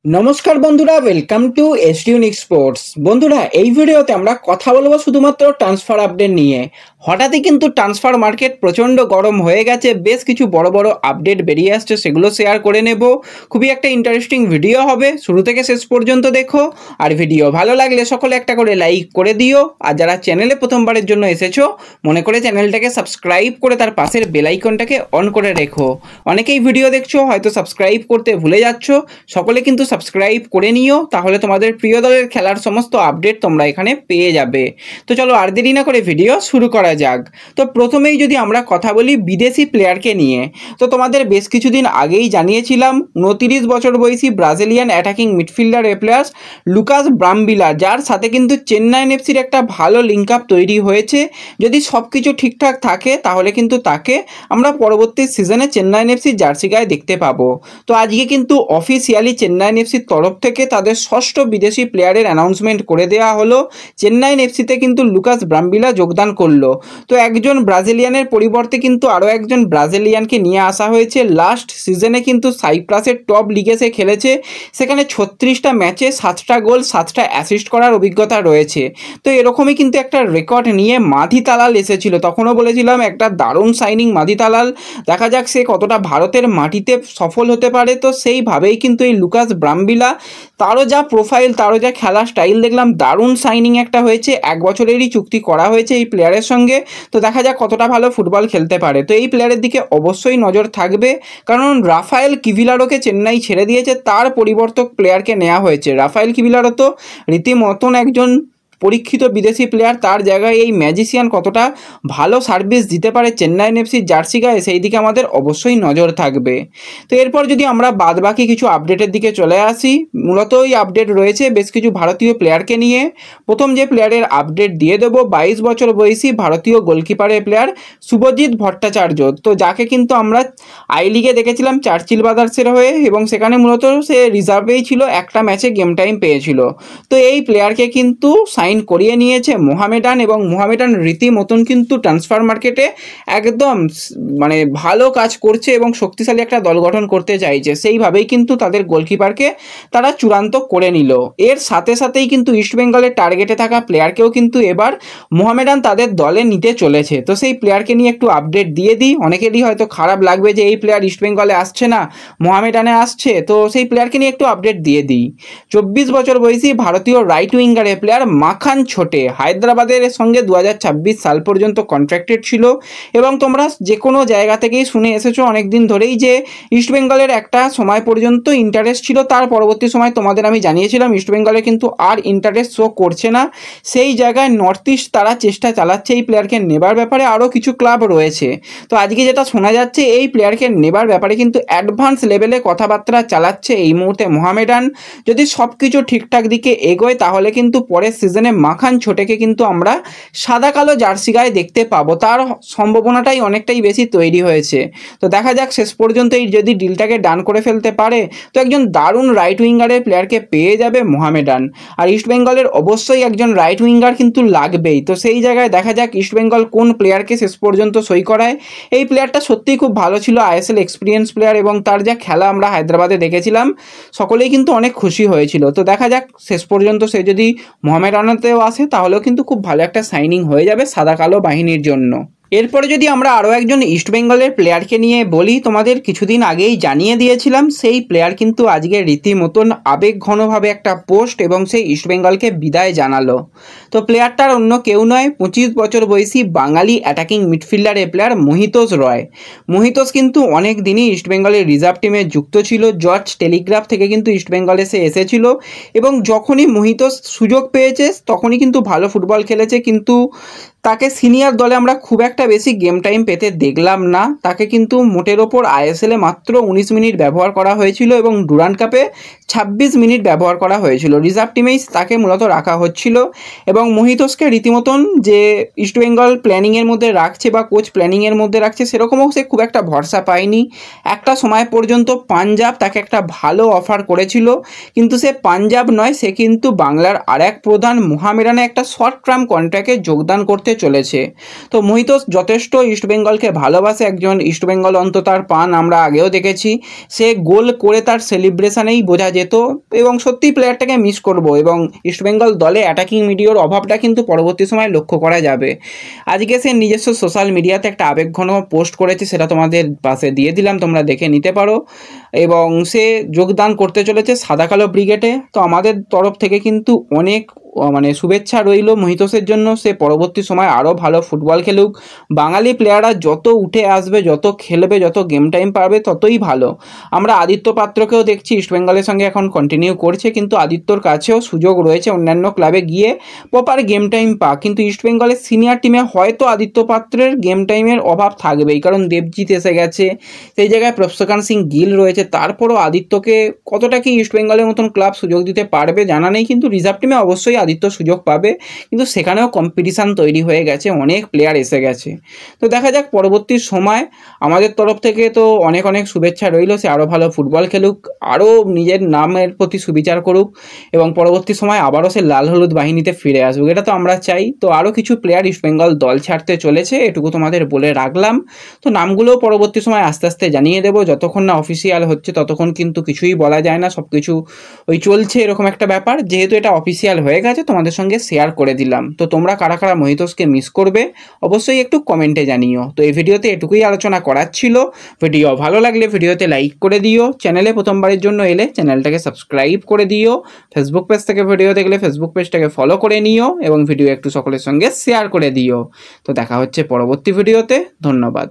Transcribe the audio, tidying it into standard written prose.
নমস্কার বন্ধুরা, welcome to এসটিউনিক sports. বন্ধুরা, এই ভিডিওতে আমরা কথা বলবো শুধুমাত্র ট্রান্সফার আপডেট নিয়ে। হঠাৎই কিন্তু ট্রান্সফার মার্কেট প্রচণ্ড গরম হয়ে গেছে, বেশ কিছু বড় বড় আপডেট বেরিয়ে আসছে, সেগুলো শেয়ার করে নেব। খুবই একটা ইন্টারেস্টিং ভিডিও হবে, শুরু থেকে শেষ পর্যন্ত দেখো। আর ভিডিও ভালো লাগলে সকলে একটা করে লাইক করে দিও। আর যারা চ্যানেলে প্রথমবারের জন্য এসেছো, মনে করে চ্যানেলটাকে সাবস্ক্রাইব করে তার পাশের বেল আইকনটাকে অন করে রেখো। অনেকেই ভিডিও দেখছো, হয়তো সাবস্ক্রাইব করতে ভুলে যাচ্ছ, সকলে কিন্তু সাবস্ক্রাইব করে নিও, তাহলে তোমাদের প্রিয় দলের খেলার সমস্ত আপডেট তোমরা এখানে পেয়ে যাবে। তো চলো আর দেরি না করে ভিডিও শুরু করা যাক। তো প্রথমেই যদি আমরা কথা বলি বিদেশি প্লেয়ারকে নিয়ে, তো তোমাদের বেশ কিছুদিন আগেই জানিয়েছিলাম 29 বছর বয়সী Brazilian attacking midfielder player Lucas Brambilla, যার সাথে কিন্তু চেন্নাই এফসির একটা ভালো লিঙ্ক আপ তৈরি হয়েছে। যদি সব কিছু ঠিকঠাক থাকে তাহলে কিন্তু তাকে আমরা পরবর্তী সিজনে চেন্নাই এফসির জার্সি গায়ে দেখতে পাবো। তো আজকে কিন্তু অফিসিয়ালি চেন্নাই এফসির তরফ থেকে তাদের ষষ্ঠ বিদেশি প্লেয়ারের অ্যানাউন্সমেন্ট করে দেওয়া হলো। চেন্নাই এফসিতে কিন্তু লুকাস ব্রাম্বিলা যোগদান করলো। তো একজন ব্রাজিলিয়ানের পরিবর্তে কিন্তু আরও একজন ব্রাজিলিয়ানকে নিয়ে আসা হয়েছে। লাস্ট সিজনে কিন্তু সাইপ্রাসের টপ লিগে সে খেলেছে, সেখানে 36টা ম্যাচে 7টা গোল 7টা অ্যাসিস্ট করার অভিজ্ঞতা রয়েছে। তো এরকমই কিন্তু একটা রেকর্ড নিয়ে মাধি তালাল এসেছিল, তখনও বলেছিলাম একটা দারুণ সাইনিং মাধি তালাল, দেখা যাক সে কতটা ভারতের মাটিতে সফল হতে পারে। তো সেইভাবেই কিন্তু এই লুকাস ব্রাম্বিলা, তারও যা প্রোফাইল, তারও যা খেলার স্টাইল দেখলাম, দারুণ সাইনিং একটা হয়েছে। 1 বছরেরই চুক্তি করা হয়েছে এই প্লেয়ারের সঙ্গে। তো দেখা যাক কতটা ভালো ফুটবল খেলতে পারে। তো এই প্লেয়ারের দিকে অবশ্যই নজর থাকবে, কারণ রাফায়েল কিভিলারোকে চেন্নাই ছেড়ে দিয়েছে, তার পরিবর্তক প্লেয়ারকে নেওয়া হয়েছে। রাফায়েল কিভিলারো তো রীতিমতন একজন পরীক্ষিত বিদেশি প্লেয়ার, তার জায়গায় এই ম্যাজিশিয়ান কতটা ভালো সার্ভিস দিতে পারে চেন্নাই এফসির জার্সি গায়ে, সেই দিকে আমাদের অবশ্যই নজর থাকবে। তো এরপর যদি আমরা বাদবাকি কিছু আপডেটের দিকে চলে আসি, মূলত এই আপডেট রয়েছে বেশ কিছু ভারতীয় প্লেয়ারকে নিয়ে। প্রথম যে প্লেয়ারের আপডেট দিয়ে দেবো, 22 বছর বয়সী ভারতীয় গোলকিপারের প্লেয়ার শুভজিৎ ভট্টাচার্য। তো যাকে কিন্তু আমরা আই লিগে দেখেছিলাম চার্চিল ব্রাদার্সের হয়ে, এবং সেখানে মূলত সে রিজার্ভেই ছিল, একটা ম্যাচে গেম টাইম পেয়েছিল। তো এই প্লেয়ারকে কিন্তু সাইন করিয়ে নিয়েছে মোহামেডান, এবং মোহামেডান রীতিমতন কিন্তু ট্রান্সফার মার্কেটে একদম মানে ভালো কাজ করছে এবং শক্তিশালী একটা দল গঠন করতে চাইছে। সেইভাবেই কিন্তু তাদের গোলকিপারকে তারা চূড়ান্ত করে নিল। এর সাথে সাথেই কিন্তু ইস্টবেঙ্গলের টার্গেটে থাকা প্লেয়ারকেও কিন্তু এবার মোহামেডান তাদের দলে নিতে চলেছে। তো সেই প্লেয়ারকে নিয়ে একটু আপডেট দিয়ে দিই। অনেকেরই হয়তো খারাপ লাগবে যে এই প্লেয়ার ইস্টবেঙ্গলে আসছে না, মোহামেডানে আসছে, তো সেই প্লেয়ারকে নিয়ে একটু আপডেট দিয়ে দিই। 24 বছর বয়সী ভারতীয় রাইট উইঙ্গারের প্লেয়ার মাখান ছোটে হায়দ্রাবাদের সঙ্গে 2026 সাল পর্যন্ত কন্ট্রাক্টেড ছিল। এবং তোমরা যে কোনো জায়গা থেকেই শুনে এসেছো অনেক দিন ধরেই যে ইস্টবেঙ্গলের একটা সময় পর্যন্ত ইন্টারেস্ট ছিল, তার পরবর্তী সময় তোমাদের আমি জানিয়েছিলাম ইস্টবেঙ্গলে কিন্তু আর ইন্টারেস্ট শো করছে না। সেই জায়গায় নর্থ ইস্ট তারা চেষ্টা চালাচ্ছে এই প্লেয়ারকে নেবার ব্যাপারে, আরও কিছু ক্লাব রয়েছে। তো আজকে যেটা শোনা যাচ্ছে এই প্লেয়ারকে নেবার ব্যাপারে কিন্তু অ্যাডভান্স লেভেলে কথাবার্তা চালাচ্ছে এই মুহূর্তে মোহামেডান। যদি সব কিছু ঠিকঠাক দিকে এগোয় তাহলে কিন্তু পরের সিজনে মাখান ছোটেকে কিন্তু আমরা সাদা কালো জার্সি গায়ে দেখতে পাবো, তার সম্ভাবনাটাই অনেকটাই বেশি তৈরি হয়েছে। তো দেখা যাক শেষ পর্যন্ত এই যদি ডিলটাকে ডান করে ফেলতে পারে, তো একজন দারুণ রাইট উইঙ্গারের প্লেয়ারকে পেয়ে যাবে মোহামেডান। আর ইস্টবেঙ্গলের অবশ্যই একজন রাইট উইঙ্গার কিন্তু লাগবেই। তো সেই জায়গায় দেখা যাক ইস্টবেঙ্গল কোন প্লেয়ারকে শেষ পর্যন্ত সই করায়। এই প্লেয়ারটা সত্যিই খুব ভালো ছিল, আইএসএল এক্সপিরিয়েন্স প্লেয়ার, এবং তার যা খেলা আমরা হায়দ্রাবাদে দেখেছিলাম সকলেই কিন্তু অনেক খুশি হয়েছিল। তো দেখা যাক শেষ পর্যন্ত সে যদি মোহামেডানেতেও আসে তাহলেও কিন্তু খুব ভালো একটা সাইনিং হয়ে যাবে সাদা কালো বাহিনীর জন্য। এরপরে যদি আমরা আরও একজন ইস্টবেঙ্গলের প্লেয়ারকে নিয়ে বলি, তোমাদের কিছুদিন আগেই জানিয়ে দিয়েছিলাম সেই প্লেয়ার কিন্তু আজকে রীতিমতন আবেগঘনভাবে একটা পোস্ট এবং সেই ইস্টবেঙ্গলকে বিদায় জানালো। তো প্লেয়ারটার অন্য কেউ নয়, 25 বছর বয়সী বাঙালি অ্যাটাকিং মিডফিল্ডারের প্লেয়ার মোহিতোষ রয়। মোহিতোষ কিন্তু অনেক দিনই ইস্টবেঙ্গলের রিজার্ভ টিমে যুক্ত ছিল, জর্জ টেলিগ্রাফ থেকে কিন্তু ইস্টবেঙ্গলে সে এসেছিল, এবং যখনই মোহিতোষ সুযোগ পেয়েছে তখনই কিন্তু ভালো ফুটবল খেলেছে। কিন্তু তাকে সিনিয়র দলে আমরা খুব একটা বেশি গেম টাইম পেতে দেখলাম না। তাকে কিন্তু মোটের ওপর আইএসএলে মাত্র 19 মিনিট ব্যবহার করা হয়েছিল, এবং ডুরান্ড কাপে 26 মিনিট ব্যবহার করা হয়েছিল। রিজার্ভ টিমেই তাকে মূলত রাখা হচ্ছিল, এবং মোহিতোষকে রীতিমতন যে ইস্টবেঙ্গল প্ল্যানিংয়ের মধ্যে রাখছে বা কোচ প্ল্যানিংয়ের মধ্যে রাখছে সেরকমও সে খুব একটা ভরসা পায়নি। একটা সময় পর্যন্ত পাঞ্জাব তাকে একটা ভালো অফার করেছিল, কিন্তু সে পাঞ্জাব নয়, সে কিন্তু বাংলার আর এক প্রধান মোহামেডানে একটা শর্ট টার্ম কন্ট্রাক্টে যোগদান করতে থাকতে চলেছে। তো মোহিতোস যথেষ্ট ইস্টবেঙ্গলকে ভালোবাসে, একজন ইস্টবেঙ্গল অন্তত তার পান আমরা আগেও দেখেছি, সে গোল করে তার সেলিব্রেশনেই বোঝা যেত এবং সত্যিই প্লেয়ারটাকে মিস করব। এবং ইস্টবেঙ্গল দলে অ্যাটাকিং মিডিয়ার অভাবটা কিন্তু পরবর্তী সময় লক্ষ্য করা যাবে। আজকে সে নিজস্ব সোশ্যাল মিডিয়াতে একটা আবেগঘন পোস্ট করেছে, সেটা তোমাদের পাশে দিয়ে দিলাম, তোমরা দেখে নিতে পারো। এবং সে যোগদান করতে চলেছে সাদা কালো ব্রিগেডে। তো আমাদের তরফ থেকে কিন্তু অনেক শুভেচ্ছা রইল মোহিতোসের জন্য। সে পরবর্তী সময় আরও ভালো ফুটবল খেলুক। বাঙালি প্লেয়াররা যত উঠে আসবে, যত খেলবে, যত গেম টাইম পাবে, ততই ভালো। আমরা আদিত্য পাত্রকেও দেখছি ইস্টবেঙ্গলের সঙ্গে এখন কন্টিনিউ করছে, কিন্তু আদিত্যর কাছেও সুযোগ রয়েছে অন্যান্য ক্লাবে গিয়ে প্রপার গেম টাইম পাক। কিন্তু ইস্টবেঙ্গলের সিনিয়র টিমে হয়তো আদিত্য পাত্রের গেম টাইমের অভাব থাকবেই, কারণ দেবজিৎ এসে গেছে, সেই জায়গায় প্রফসকান সিং গিল রয়েছে। তারপরও আদিত্যকে কতটা কি ইস্টবেঙ্গলের মতন ক্লাব সুযোগ দিতে পারবে জানা নেই, কিন্তু রিজার্ভ টিমে অবশ্যই আদিত্য সুযোগ পাবে। কিন্তু সেখানেও কম্পিটিশান তৈরি হয়ে গেছে, অনেক প্লেয়ার এসে গেছে। তো দেখা যাক পরবর্তী সময়, আমাদের তরফ থেকে তো অনেক অনেক শুভেচ্ছা রইল। সে আরও ভালো ফুটবল খেলুক, আরও নিজের নামের প্রতি সুবিচার করুক এবং পরবর্তী সময় আবারও সে লাল হলুদ বাহিনীতে ফিরে আসুক, এটা তো আমরা চাই। তো আরও কিছু প্লেয়ার ইস্টবেঙ্গল দল ছাড়তে চলেছে, এটুকু তোমাদের বলে রাখলাম। তো নামগুলোও পরবর্তী সময় আস্তে আস্তে জানিয়ে দেবো। যতক্ষণ না অফিসিয়াল হচ্ছে ততক্ষণ কিন্তু কিছুই বলা যায় না, সব কিছু ওই চলছে এরকম একটা ব্যাপার। যেহেতু এটা অফিসিয়াল হয়ে গেছে তোমাদের সঙ্গে শেয়ার করে দিলাম। তো তোমরা কারা কারা মোহিতোসকে মিস করবে অবশ্যই একটু কমেন্টে জানিও। তো এই ভিডিওতে এটুকুই আলোচনা করার ছিল। ভিডিও ভালো লাগলে ভিডিওতে লাইক করে দিও, চ্যানেলে প্রথমবারের জন্য এলে চ্যানেলটাকে সাবস্ক্রাইব করে দিও, ফেসবুক পেজ থেকে ভিডিও দেখলে ফেসবুক পেজটাকে ফলো করে নিও এবং ভিডিও একটু সকলের সঙ্গে শেয়ার করে দিও। তো দেখা হচ্ছে পরবর্তী ভিডিওতে, ধন্যবাদ।